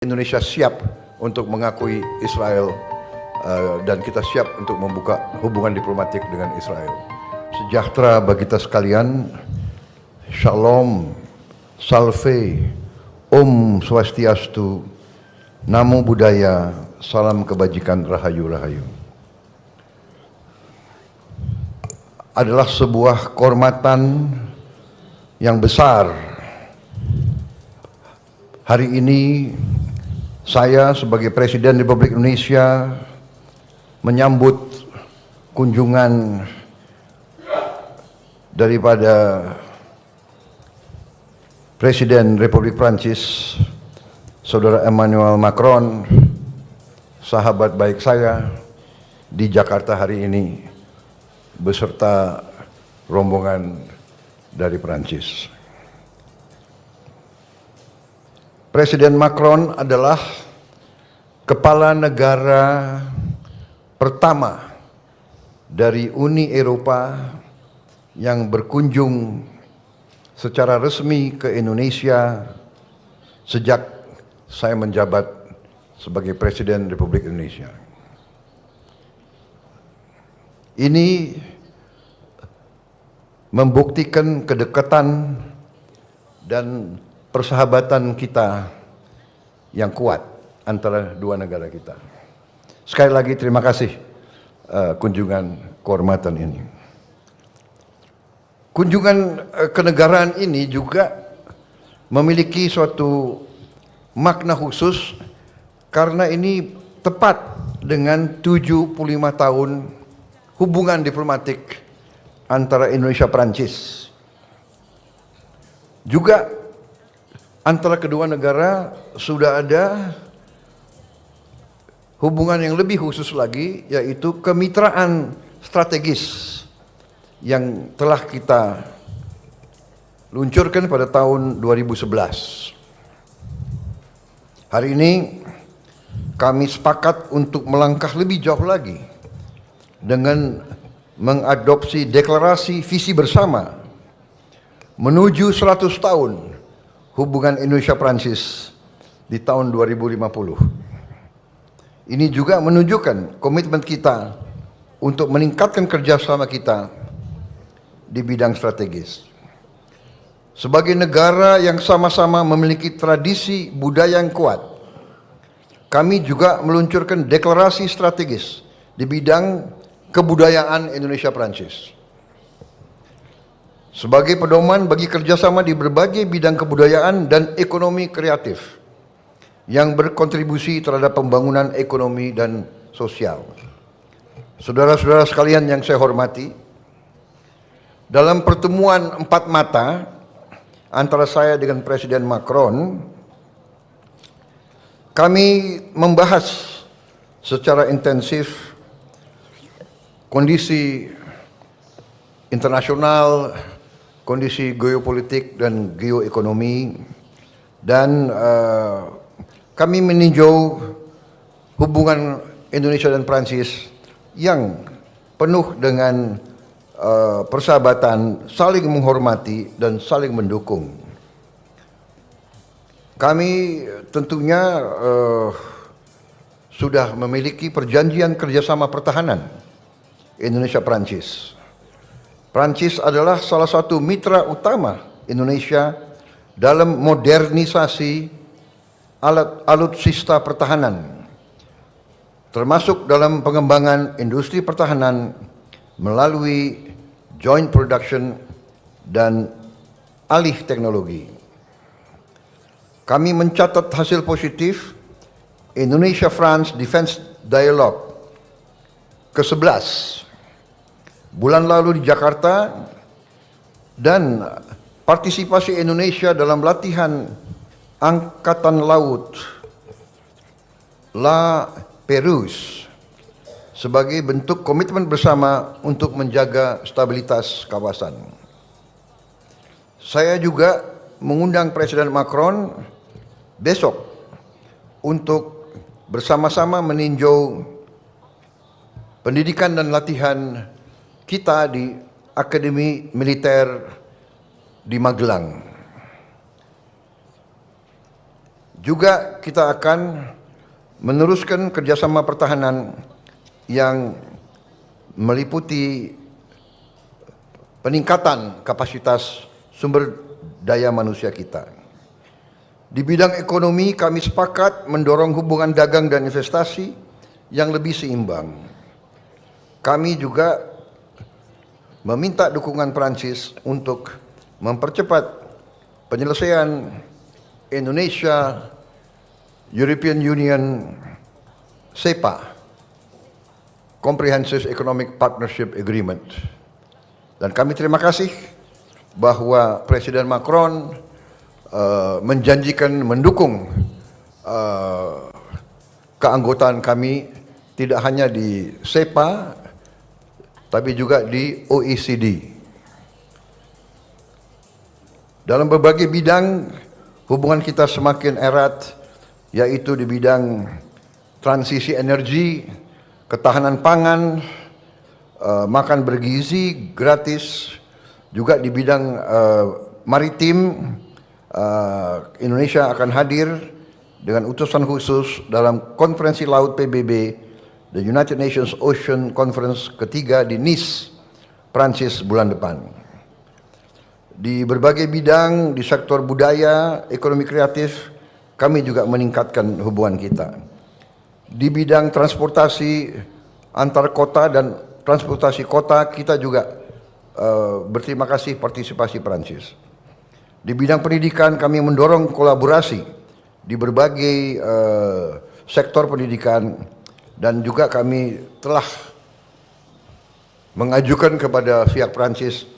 Indonesia siap untuk mengakui Israel dan kita siap untuk membuka hubungan diplomatik dengan Israel. Sejahtera bagi kita sekalian, Shalom, Salve, Om Swastiastu, Namo Buddhaya, Salam Kebajikan, Rahayu Rahayu. Adalah sebuah kehormatan yang besar hari ini saya sebagai Presiden Republik Indonesia menyambut kunjungan daripada Presiden Republik Prancis, Saudara Emmanuel Macron, sahabat baik saya di Jakarta hari ini beserta rombongan dari Prancis. Presiden Macron adalah kepala negara pertama dari Uni Eropa yang berkunjung secara resmi ke Indonesia sejak saya menjabat sebagai Presiden Republik Indonesia. Ini membuktikan kedekatan dan persahabatan kita yang kuat antara dua negara kita. Sekali lagi terima kasih kunjungan kehormatan ini. Kunjungan kenegaraan ini juga memiliki suatu makna khusus karena ini tepat dengan 75 tahun hubungan diplomatik antara Indonesia Prancis. Juga antara kedua negara sudah ada hubungan yang lebih khusus lagi, yaitu kemitraan strategis yang telah kita luncurkan pada tahun 2011. Hari ini kami sepakat untuk melangkah lebih jauh lagi dengan mengadopsi deklarasi visi bersama menuju 100 tahun hubungan Indonesia-Prancis di tahun 2050. Ini juga menunjukkan komitmen kita untuk meningkatkan kerjasama kita di bidang strategis. Sebagai negara yang sama-sama memiliki tradisi budaya yang kuat, kami juga meluncurkan deklarasi strategis di bidang kebudayaan Indonesia-Prancis. Sebagai pedoman bagi kerjasama di berbagai bidang kebudayaan dan ekonomi kreatif yang berkontribusi terhadap pembangunan ekonomi dan sosial. Saudara-saudara sekalian yang saya hormati, dalam pertemuan empat mata antara saya dengan Presiden Macron, kami membahas secara intensif kondisi internasional, kondisi geopolitik dan geoekonomi, dan kami meninjau hubungan Indonesia dan Prancis yang penuh dengan persahabatan, saling menghormati dan saling mendukung. Kami tentunya sudah memiliki perjanjian kerjasama pertahanan Indonesia-Prancis. Prancis adalah salah satu mitra utama Indonesia dalam modernisasi alutsista pertahanan, termasuk dalam pengembangan industri pertahanan melalui joint production dan alih teknologi. Kami mencatat hasil positif Indonesia-France Defense Dialogue ke-11 bulan lalu di Jakarta, dan partisipasi Indonesia dalam latihan Angkatan Laut La Pérouse sebagai bentuk komitmen bersama untuk menjaga stabilitas kawasan. Saya juga mengundang Presiden Macron besok untuk bersama-sama meninjau pendidikan dan latihan kita di Akademi Militer di Magelang. Juga kita akan meneruskan kerjasama pertahanan yang meliputi peningkatan kapasitas sumber daya manusia kita. Di bidang ekonomi, kami sepakat mendorong hubungan dagang dan investasi yang lebih seimbang. Kami juga meminta dukungan Perancis untuk mempercepat penyelesaian Indonesia European Union CEPA, Comprehensive Economic Partnership Agreement. Dan kami terima kasih bahwa Presiden Macron menjanjikan mendukung keanggotaan kami tidak hanya di CEPA tapi juga di OECD. Dalam berbagai bidang hubungan kita semakin erat, yaitu di bidang transisi energi, ketahanan pangan, makan bergizi gratis, juga di bidang maritim. Indonesia akan hadir dengan utusan khusus dalam konferensi laut PBB, the United Nations Ocean Conference ketiga di Nice, Prancis bulan depan. Di berbagai bidang, di sektor budaya, ekonomi kreatif, kami juga meningkatkan hubungan kita. Di bidang transportasi antar kota dan transportasi kota, kita juga berterima kasih partisipasi Prancis. Di bidang pendidikan, kami mendorong kolaborasi di berbagai sektor pendidikan, dan juga kami telah mengajukan kepada pihak Prancis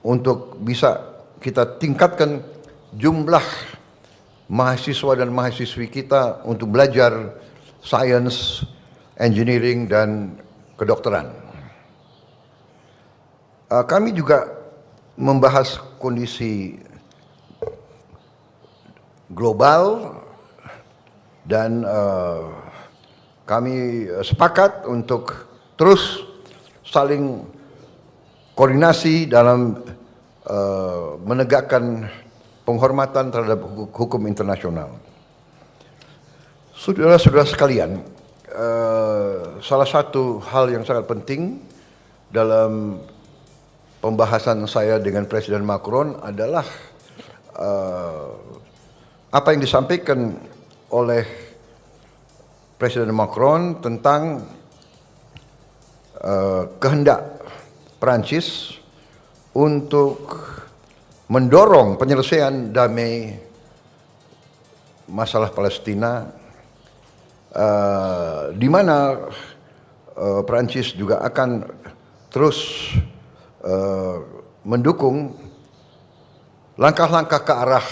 untuk bisa kita tingkatkan jumlah mahasiswa dan mahasiswi kita untuk belajar sains, engineering, dan kedokteran. Kami juga membahas kondisi global dan kami sepakat untuk terus saling koordinasi dalam menegakkan penghormatan terhadap hukum internasional. Saudara-saudara sekalian, salah satu hal yang sangat penting dalam pembahasan saya dengan Presiden Macron adalah apa yang disampaikan oleh Presiden Macron tentang kehendak Perancis untuk mendorong penyelesaian damai masalah Palestina, di mana Perancis juga akan terus mendukung langkah-langkah ke arah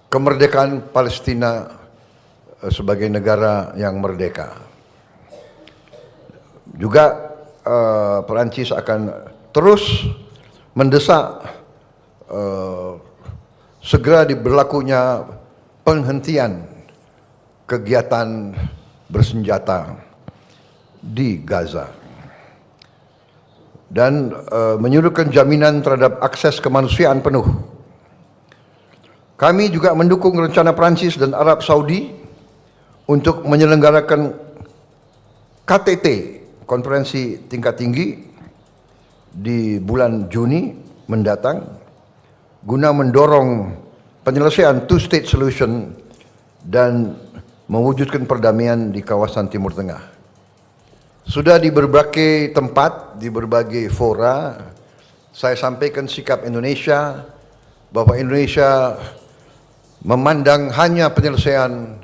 kemerdekaan Palestina sebagai negara yang merdeka. Juga Perancis akan terus mendesak segera diberlakunya penghentian kegiatan bersenjata di Gaza dan menyuruhkan jaminan terhadap akses kemanusiaan penuh. Kami juga mendukung rencana Perancis dan Arab Saudi untuk menyelenggarakan KTT, konferensi tingkat tinggi, di bulan Juni mendatang guna mendorong penyelesaian two-state solution dan mewujudkan perdamaian di kawasan Timur Tengah. Sudah di berbagai tempat, di berbagai fora, saya sampaikan sikap Indonesia bahwa Indonesia memandang hanya penyelesaian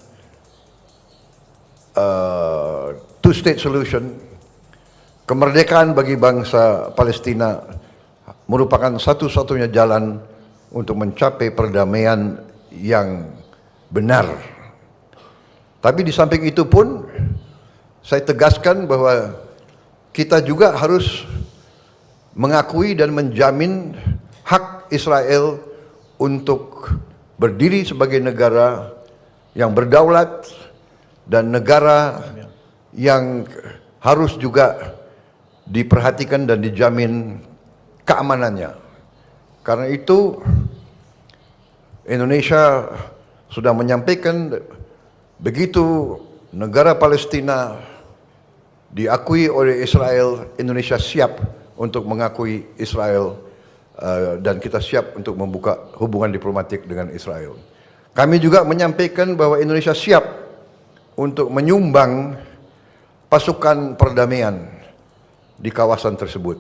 two-state solution, kemerdekaan bagi bangsa Palestina merupakan satu-satunya jalan untuk mencapai perdamaian yang benar. Tapi di samping itu pun saya tegaskan bahwa kita juga harus mengakui dan menjamin hak Israel untuk berdiri sebagai negara yang berdaulat dan negara yang harus juga diperhatikan dan dijamin keamanannya. Karena itu Indonesia sudah menyampaikan begitu negara Palestina diakui oleh Israel, Indonesia siap untuk mengakui Israel dan kita siap untuk membuka hubungan diplomatik dengan Israel. Kami juga menyampaikan bahwa Indonesia siap untuk menyumbang pasukan perdamaian di kawasan tersebut.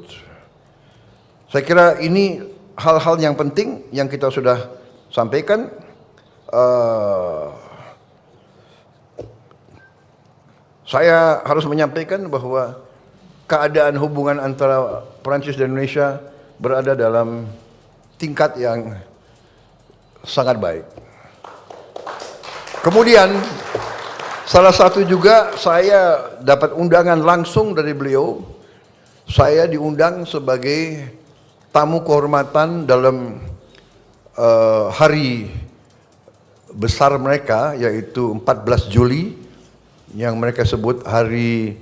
Saya kira ini hal-hal yang penting yang kita sudah sampaikan. Saya harus menyampaikan bahwa keadaan hubungan antara Perancis dan Indonesia berada dalam tingkat yang sangat baik. Kemudian salah satu juga saya dapat undangan langsung dari beliau. Saya diundang sebagai tamu kehormatan dalam hari besar mereka, yaitu 14 Juli yang mereka sebut hari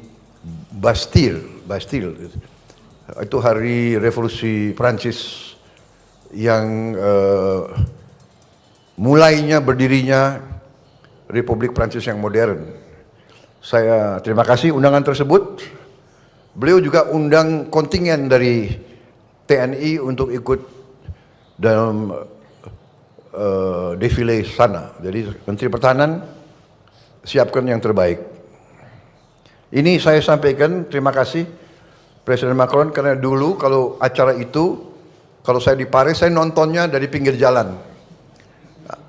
Bastille. Itu hari revolusi Prancis yang mulainya berdirinya Republik Prancis yang modern. Saya terima kasih undangan tersebut. Beliau juga undang kontingen dari TNI untuk ikut dalam defile sana. Jadi Menteri Pertahanan siapkan yang terbaik. Ini saya sampaikan terima kasih Presiden Macron, karena dulu kalau acara itu, kalau saya di Paris, saya nontonnya dari pinggir jalan.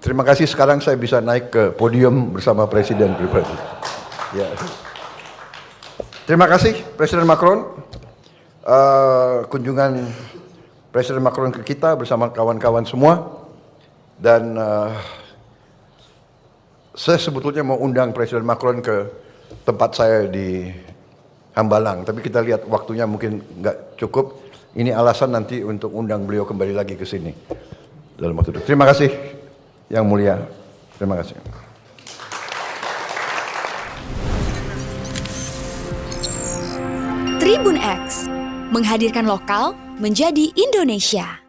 Terima kasih sekarang saya bisa naik ke podium bersama Presiden pribadi. Ya. Terima kasih Presiden Macron. Kunjungan Presiden Macron ke kita bersama kawan-kawan semua. Dan saya sebetulnya mau undang Presiden Macron ke tempat saya di Hambalang, tapi kita lihat waktunya mungkin nggak cukup. Ini alasan nanti untuk undang beliau kembali lagi ke sini dalam waktu itu. Terima kasih yang mulia. Terima kasih. Tribun X menghadirkan lokal menjadi Indonesia.